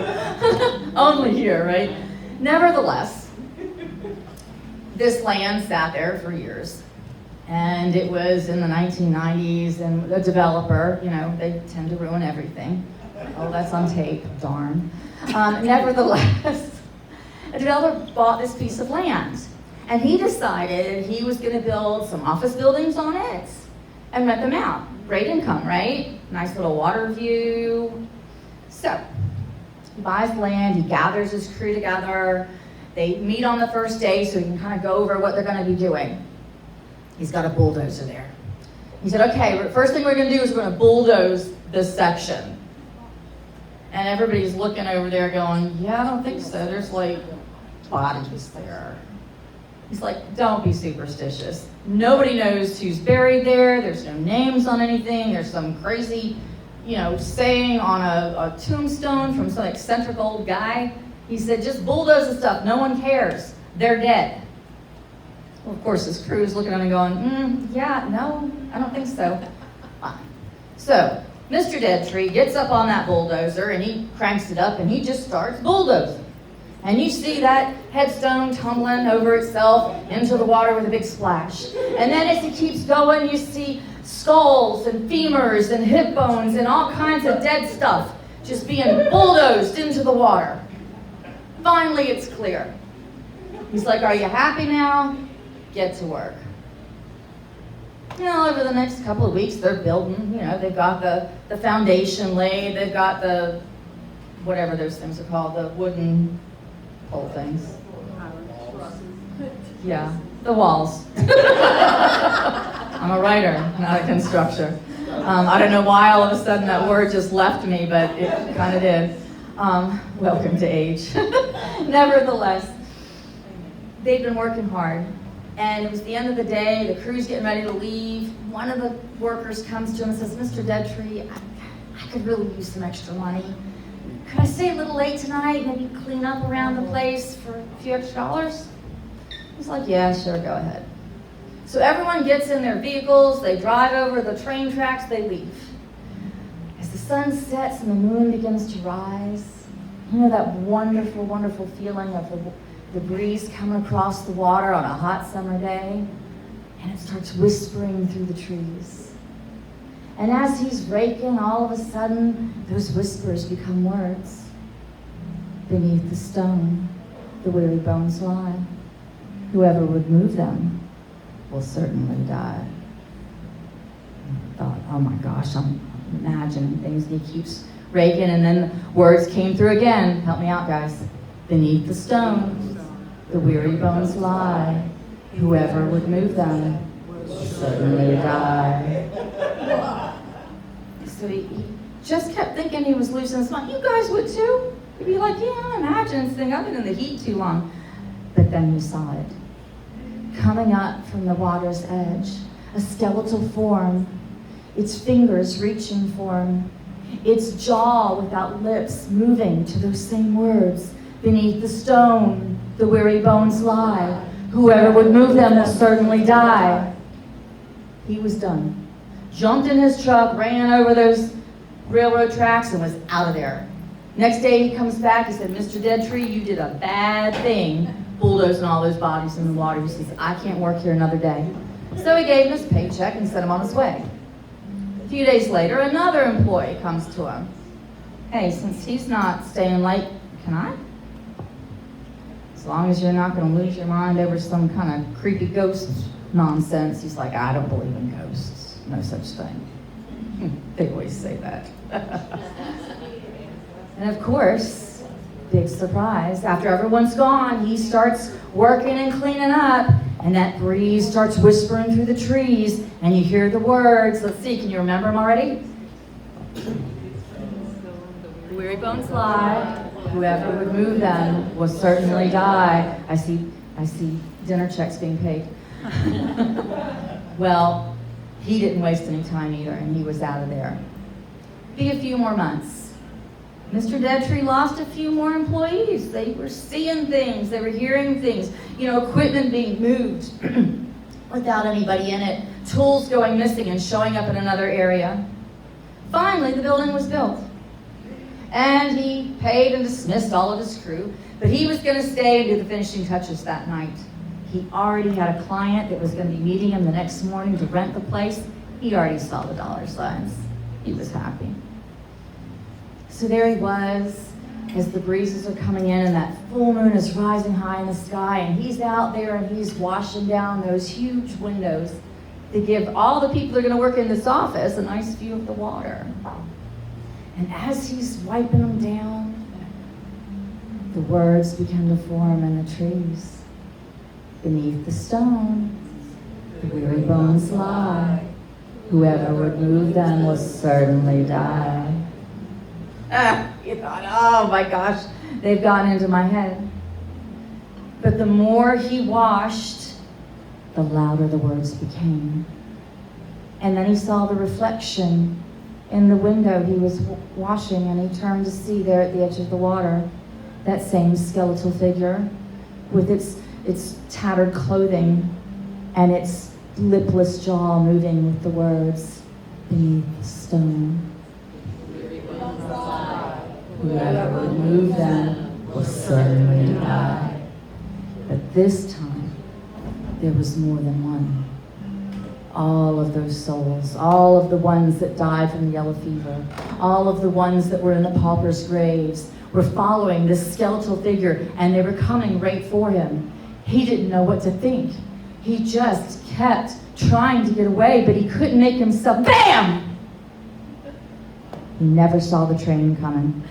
[SPEAKER 9] Only here, right? Nevertheless, this land sat there for years. And it was in the 1990s, and a developer, you know, they tend to ruin everything. Oh, that's on tape, darn. Nevertheless, a developer bought this piece of land. And he decided he was gonna build some office buildings on it and rent them out. Great income, right? Nice little water view. So, he buys land, he gathers his crew together. They meet on the first day so he can kind of go over what they're gonna be doing. He's got a bulldozer there. He said, okay, first thing we're gonna do is we're gonna bulldoze this section. And everybody's looking over there going, yeah, I don't think so. There's like bodies there. He's like, don't be superstitious. Nobody knows who's buried there. There's no names on anything. There's some crazy, you know, saying on a tombstone from some eccentric old guy. He said, just bulldoze the stuff. No one cares. They're dead. Well, of course, his crew is looking at him and going, yeah, no, I don't think so. Fine. So, Mr. Dead Tree gets up on that bulldozer and he cranks it up and he just starts bulldozing. And you see that headstone tumbling over itself into the water with a big splash. And then as he keeps going, you see skulls and femurs and hip bones and all kinds of dead stuff just being bulldozed into the water. Finally, it's clear. He's like, are you happy now? Get to work. You know, over the next couple of weeks, they're building, you know, they've got the foundation laid, they've got the, whatever those things are called, the wooden pole things. Yeah, the walls. I'm a writer, not a constructor. I don't know why all of a sudden that word just left me, but it kind of did. Welcome to age. Nevertheless, they've been working hard. And it was the end of the day, the crew's getting ready to leave. One of the workers comes to him and says, Mr. Dead Tree, I could really use some extra money. Could I stay a little late tonight, maybe clean up around the place for a few extra dollars? He's like, yeah, sure, go ahead. So everyone gets in their vehicles, they drive over the train tracks, they leave. As the sun sets and the moon begins to rise, you know that wonderful, wonderful feeling of the breeze coming across the water on a hot summer day, and it starts whispering through the trees. And as he's raking, all of a sudden, those whispers become words. Beneath the stone, the weary bones lie. Whoever would move them will certainly die. I thought, oh my gosh, I'm imagining things. And he keeps raking, and then words came through again. Help me out, guys. Beneath the stones, the weary bones lie. Whoever would move them suddenly die. So he just kept thinking he was losing his mind. You guys would too? He'd be like, yeah, I'm imagining this thing. I've been in the heat too long. But then he saw it. Coming up from the water's edge, a skeletal form, its fingers reaching for him, its jaw without lips moving to those same words. Beneath the stone, the weary bones lie. Whoever would move them will certainly die. He was done. Jumped in his truck, ran over those railroad tracks, and was out of there. Next day he comes back, he said, Mr. Dead Tree, you did a bad thing bulldozing all those bodies in the water. He says, I can't work here another day. So he gave him his paycheck and sent him on his way. A few days later, another employee comes to him. Hey, since he's not staying late, can I? As long as you're not going to lose your mind over some kind of creepy ghost nonsense. He's like, I don't believe in ghosts. No such thing. They always say that. And of course, big surprise, after everyone's gone, he starts working and cleaning up, and that breeze starts whispering through the trees, and you hear the words. Let's see, can you remember them already? The weary bones lie. Whoever would move them will certainly die. I see dinner checks being paid. Well, he didn't waste any time either, and he was out of there. Be a few more months. Mr. Dead Tree lost a few more employees. They were seeing things, they were hearing things, equipment being moved without anybody in it, tools going missing and showing up in another area. Finally, the building was built. And he paid and dismissed all of his crew, but he was going to stay and do the finishing touches that night. He already had a client that was going to be meeting him the next morning to rent the place. He already saw the dollar signs. He was happy. So there he was, as the breezes are coming in and that full moon is rising high in the sky, and he's out there and he's washing down those huge windows to give all the people that are going to work in this office a nice view of the water. And as he's wiping them down, the words begin to form in the trees. Beneath the stone, the weary bones lie. Whoever would move them will certainly die. You thought, oh my gosh, they've gotten into my head. But the more he washed, the louder the words became. And then he saw the reflection in the window he was washing, and he turned to see there at the edge of the water that same skeletal figure with its tattered clothing and its lipless jaw moving with the words, beneath the stone. Whoever would move them will certainly die. But this time, there was more than one. All of those souls, all of the ones that died from the yellow fever, all of the ones that were in the paupers' graves, were following this skeletal figure, and they were coming right for him. He didn't know what to think. He just kept trying to get away, but he couldn't make himself, BAM! He never saw the train coming.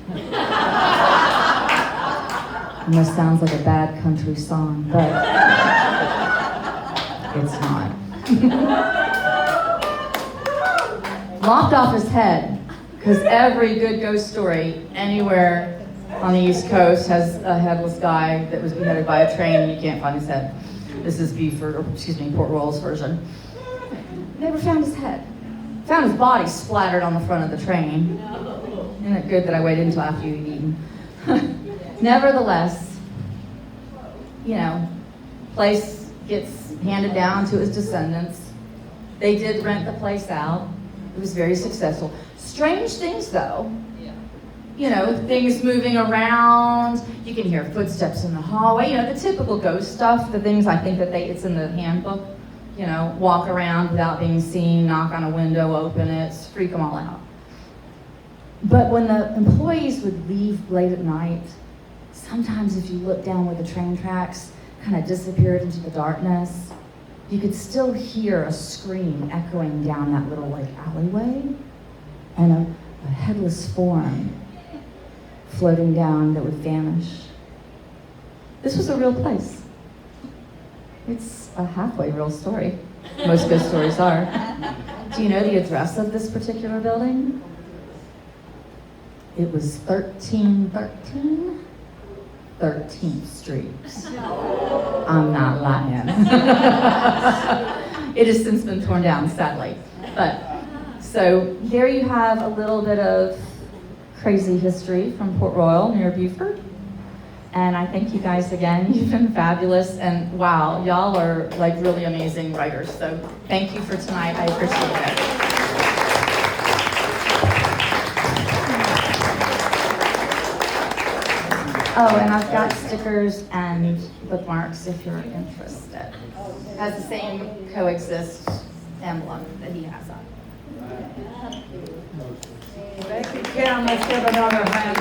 [SPEAKER 9] Almost sounds like a bad country song, but it's not. Lopped off his head, because every good ghost story anywhere on the East Coast has a headless guy that was beheaded by a train and you can't find his head. This is Port Royal's version. Never found his head. Found his body splattered on the front of the train. Isn't it good that I waited until after you'd eaten? Nevertheless, place gets handed down to his descendants. They did rent the place out. It was very successful. Strange things, though. Things moving around. You can hear footsteps in the hallway. The typical ghost stuff. The things I think that it's in the handbook. Walk around without being seen, knock on a window, open it, freak them all out. But when the employees would leave late at night, sometimes if you look down where the train tracks kind of disappeared into the darkness, you could still hear a scream echoing down that little like alleyway, and a headless form floating down that would vanish. This was a real place. It's a halfway real story. Most good stories are. Do you know the address of this particular building? It was 1313 13th Street. I'm not lying. It has since been torn down, sadly. But so there you have a little bit of crazy history from Port Royal near Beaufort. And I thank you guys again. You've been fabulous. And wow, y'all are like really amazing writers. So thank you for tonight. I appreciate it. Oh, and I've got stickers and bookmarks if you're interested. It has the same coexist emblem that he has on.
[SPEAKER 1] Thank you, Kim. Let's give another hand.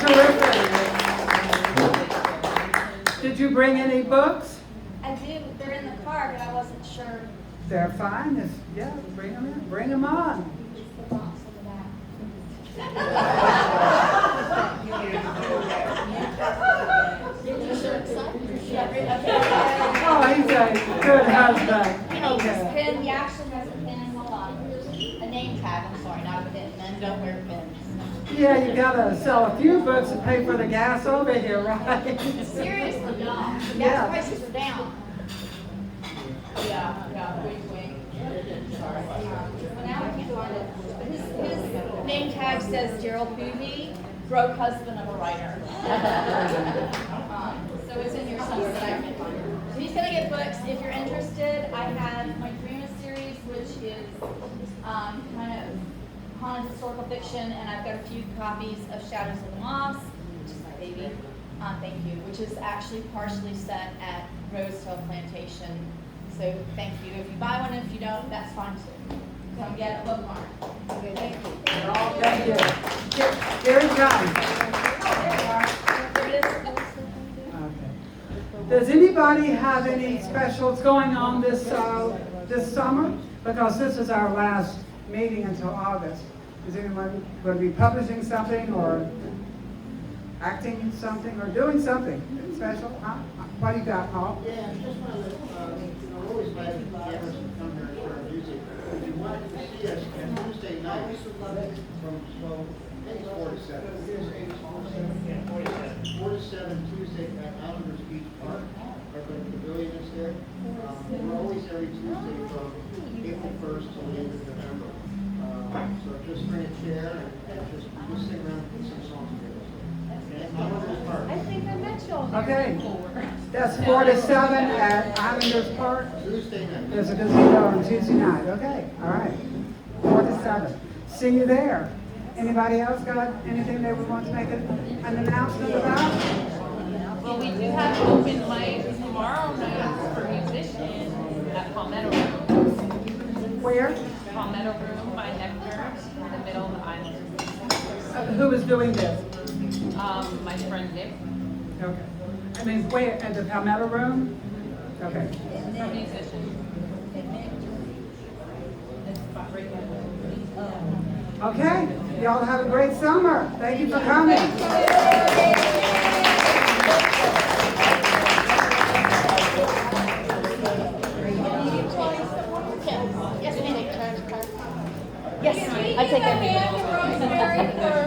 [SPEAKER 1] Terrific. Did you bring any books?
[SPEAKER 10] I do. They're in the car, but I wasn't sure.
[SPEAKER 1] They're fine. Yeah, bring them in. Bring them on.
[SPEAKER 10] It's the box in the back.
[SPEAKER 1] Oh, he's a good husband.
[SPEAKER 10] This
[SPEAKER 1] Okay.
[SPEAKER 10] pen, he actually has a pen, hold on. A name tag, I'm sorry, not a pen. Men don't wear pens.
[SPEAKER 1] Yeah, you gotta sell a few books to pay for the gas over here, right?
[SPEAKER 10] Seriously, y'all.
[SPEAKER 1] Yeah.
[SPEAKER 10] Gas prices are down.
[SPEAKER 4] Yeah, wink, wink. Sorry.
[SPEAKER 10] Well, now I can't find it. His name tag says Gerald Poovey, broke husband of a writer. So it's in your son's segment. So he's gonna get books. If you're interested, I have my Dreamer series, which is kind of haunted historical fiction, and I've got a few copies of Shadows of the Moss, which is my baby. Thank you, which is actually partially set at Rosetail Plantation. So thank you. If you buy one, if you don't, that's fine too. Come get a bookmark. Okay, thank you.
[SPEAKER 1] Thank you. Here it comes.
[SPEAKER 10] There you are. There it is.
[SPEAKER 1] Okay. Does anybody have any specials going on this summer? Because this is our last meeting until August. Is anyone going to be publishing something or acting in something or doing something special? Huh? What do you got, Paul?
[SPEAKER 11] Yeah, I just want to, we're always glad that cameras can come here and share our music. If you wanted to see us on Tuesday night from 12, I think it's 4 to 7. 4 to 7 Tuesday at Islanders Beach Park. Our pavilion is there. We're always every Tuesday from April 1st to the end of November. So just bring a chair and just sing around and sing songs together. Islanders Park.
[SPEAKER 4] I think I met y'all here
[SPEAKER 1] Okay.
[SPEAKER 4] before.
[SPEAKER 1] That's 4 to 7 at Islanders Park.
[SPEAKER 11] Tuesday night.
[SPEAKER 1] There's a gazebo on Tuesday night. Okay, all right. 4 to 7. See you there. Anybody else got anything they would want to make an announcement about?
[SPEAKER 4] Well, we do have open mic tomorrow night for musicians at Palmetto Room.
[SPEAKER 1] Where?
[SPEAKER 4] Palmetto Room by Nectar in the middle of the island.
[SPEAKER 1] Who is doing this?
[SPEAKER 4] My friend Dick,
[SPEAKER 1] Okay. I mean, where, at the Palmetto Room? Okay.
[SPEAKER 4] a musician.
[SPEAKER 1] Okay, y'all have a great summer. Thank you for coming.
[SPEAKER 10] Yes, I take everything.